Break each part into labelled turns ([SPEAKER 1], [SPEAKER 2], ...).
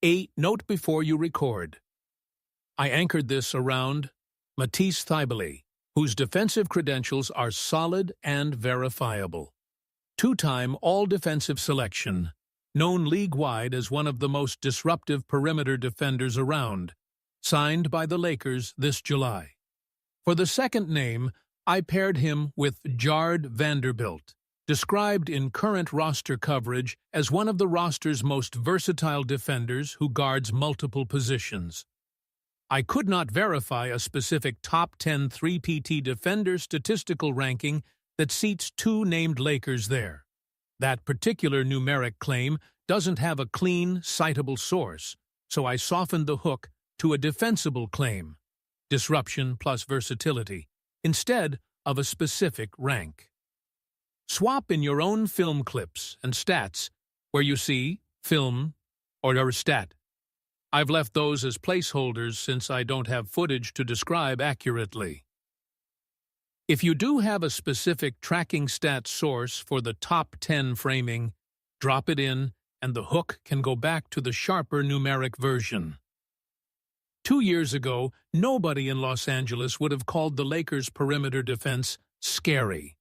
[SPEAKER 1] A note before you record. I anchored this around Matisse Thybulle, whose defensive credentials are solid and verifiable. Two-time all-defensive selection, known league-wide as one of the most disruptive perimeter defenders around, signed by the Lakers this July. For the second name, I paired him with Jared Vanderbilt, described in current roster coverage as one of the roster's most versatile defenders who guards multiple positions. I could not verify a specific top 10 3PT defender statistical ranking that seats two named Lakers there. That particular numeric claim doesn't have a clean, citable source, so I softened the hook to a defensible claim, disruption plus versatility, instead of a specific rank. Swap in your own film clips and stats where you see film or stat. I've left those as placeholders since I don't have footage to describe accurately. If you do have a specific tracking stat source for the top 10 framing, drop it in and the hook can go back to the sharper numeric version. 2 years ago, nobody in Los Angeles would have called the Lakers' perimeter defense scary.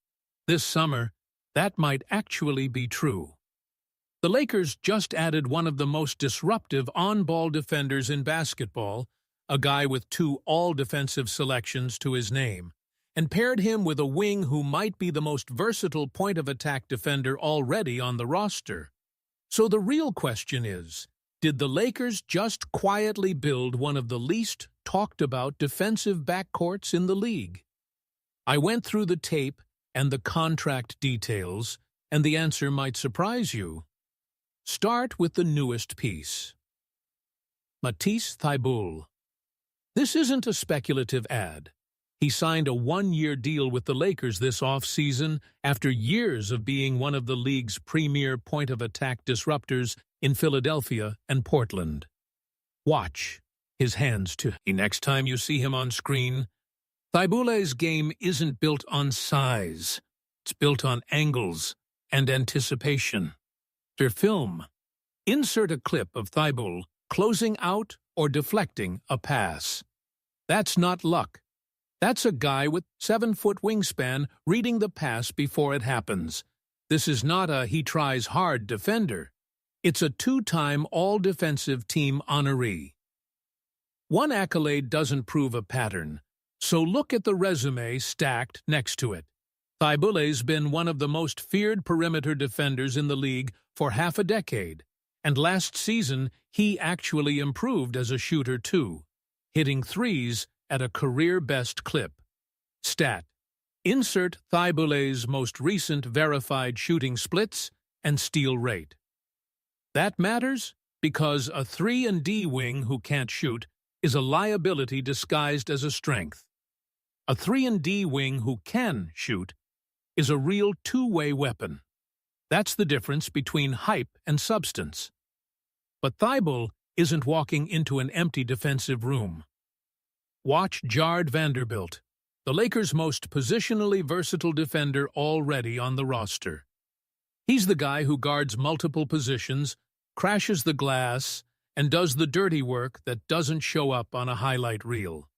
[SPEAKER 1] This summer, that might actually be true. The Lakers just added one of the most disruptive on-ball defenders in basketball, a guy with 2 all-defensive selections to his name, and paired him with a wing who might be the most versatile point-of-attack defender already on the roster. So the real question is, did the Lakers just quietly build one of the least talked-about defensive backcourts in the league? I went through the tape and the contract details, and the answer might surprise you. Start with the newest piece. Matisse Thybulle. This isn't a speculative ad. He signed a 1-year deal with the Lakers this offseason after years of being one of the league's premier point-of-attack disruptors in Philadelphia and Portland. Watch his hands too. Next time you see him on screen, Thybulle's game isn't built on size. It's built on angles and anticipation. For film, insert a clip of Thybulle closing out or deflecting a pass. That's not luck. That's a guy with 7-foot wingspan reading the pass before it happens. This is not a he tries hard defender. It's a 2-time all-defensive team honoree. One accolade doesn't prove a pattern, so look at the resume stacked next to it. Thybulle's been one of the most feared perimeter defenders in the league for half a decade, and last season he actually improved as a shooter too, hitting threes at a career-best clip. Stat. Insert Thybulle's most recent verified shooting splits and steal rate. That matters because a 3-and-D wing who can't shoot is a liability disguised as a strength. A 3-and-D wing who can shoot is a real two-way weapon. That's the difference between hype and substance. But Thybulle isn't walking into an empty defensive room. Watch Jared Vanderbilt, the Lakers' most positionally versatile defender already on the roster. He's the guy who guards multiple positions, crashes the glass, and does the dirty work that doesn't show up on a highlight reel.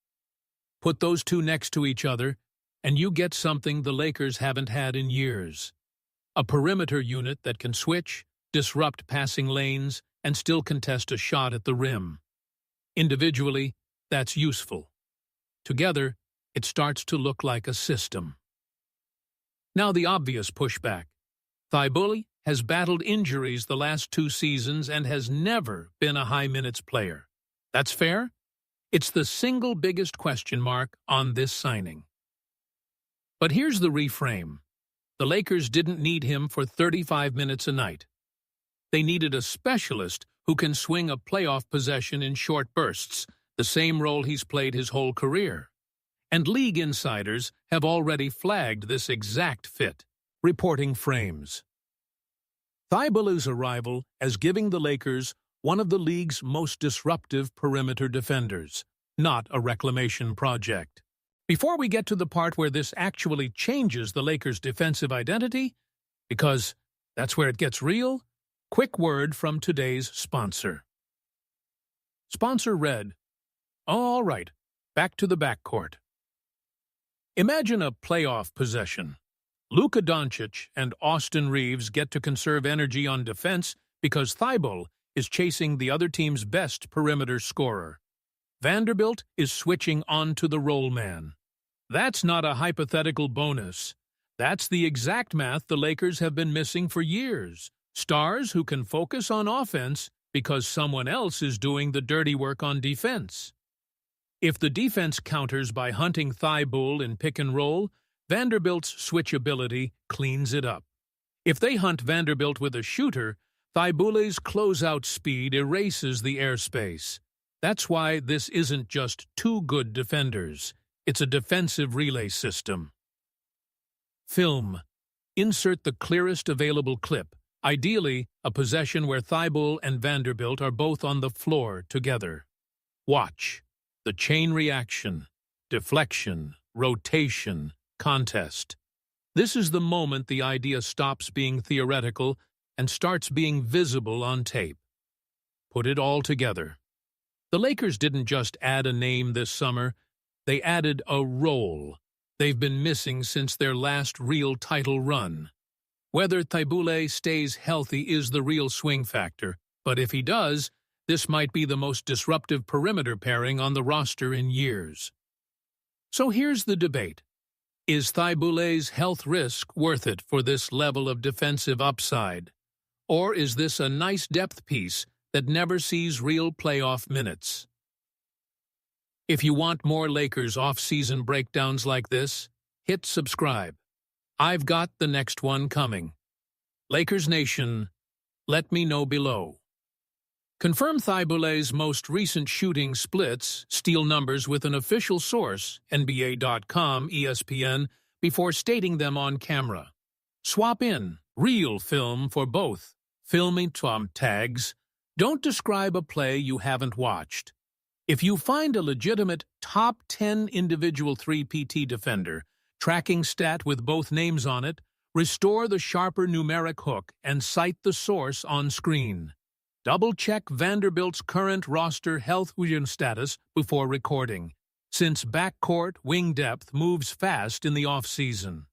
[SPEAKER 1] Put those two next to each other, and you get something the Lakers haven't had in years. A perimeter unit that can switch, disrupt passing lanes, and still contest a shot at the rim. Individually, that's useful. Together, it starts to look like a system. Now the obvious pushback. Thybulle has battled injuries the last 2 seasons and has never been a high-minutes player. That's fair? It's the single biggest question mark on this signing. But here's the reframe. The Lakers didn't need him for 35 minutes a night. They needed a specialist who can swing a playoff possession in short bursts, the same role he's played his whole career. And league insiders have already flagged this exact fit, reporting frames. Thybulle's arrival as giving the Lakers one of the league's most disruptive perimeter defenders, not a reclamation project. Before we get to the part where this actually changes the Lakers' defensive identity, because that's where it gets real, quick word from today's sponsor. Sponsor read. All right, back to the backcourt. Imagine a playoff possession. Luka Doncic and Austin Reeves get to conserve energy on defense because Thibault is chasing the other team's best perimeter scorer. Vanderbilt is switching onto the roll man. That's not a hypothetical bonus. That's the exact math the Lakers have been missing for years. Stars who can focus on offense because someone else is doing the dirty work on defense. If the defense counters by hunting Thibault in pick and roll, Vanderbilt's switchability cleans it up. If they hunt Vanderbilt with a shooter, Thibault's closeout speed erases the airspace. That's why this isn't just two good defenders. It's a defensive relay system. Film. Insert the clearest available clip, ideally a possession where Thibault and Vanderbilt are both on the floor together. Watch. The chain reaction, deflection, rotation, contest. This is the moment the idea stops being theoretical and starts being visible on tape. Put it all together. The Lakers didn't just add a name this summer, they added a role they've been missing since their last real title run. Whether Thibault stays healthy is the real swing factor, but if he does, this might be the most disruptive perimeter pairing on the roster in years. So here's the debate. Is Thibault's health risk worth it for this level of defensive upside? Or is this a nice depth piece that never sees real playoff minutes? If you want more Lakers off-season breakdowns like this, hit subscribe. I've got the next one coming. Lakers Nation, let me know below. Confirm Thibault's most recent shooting splits, steal numbers with an official source, NBA.com, ESPN, before stating them on camera. Swap in real film for both. Filming tags. Don't describe a play you haven't watched. If you find a legitimate top 10 individual 3PT defender, tracking stat with both names on it, restore the sharper numeric hook and cite the source on screen. Double-check Vanderbilt's current roster health status before recording, since backcourt wing depth moves fast in the off-season.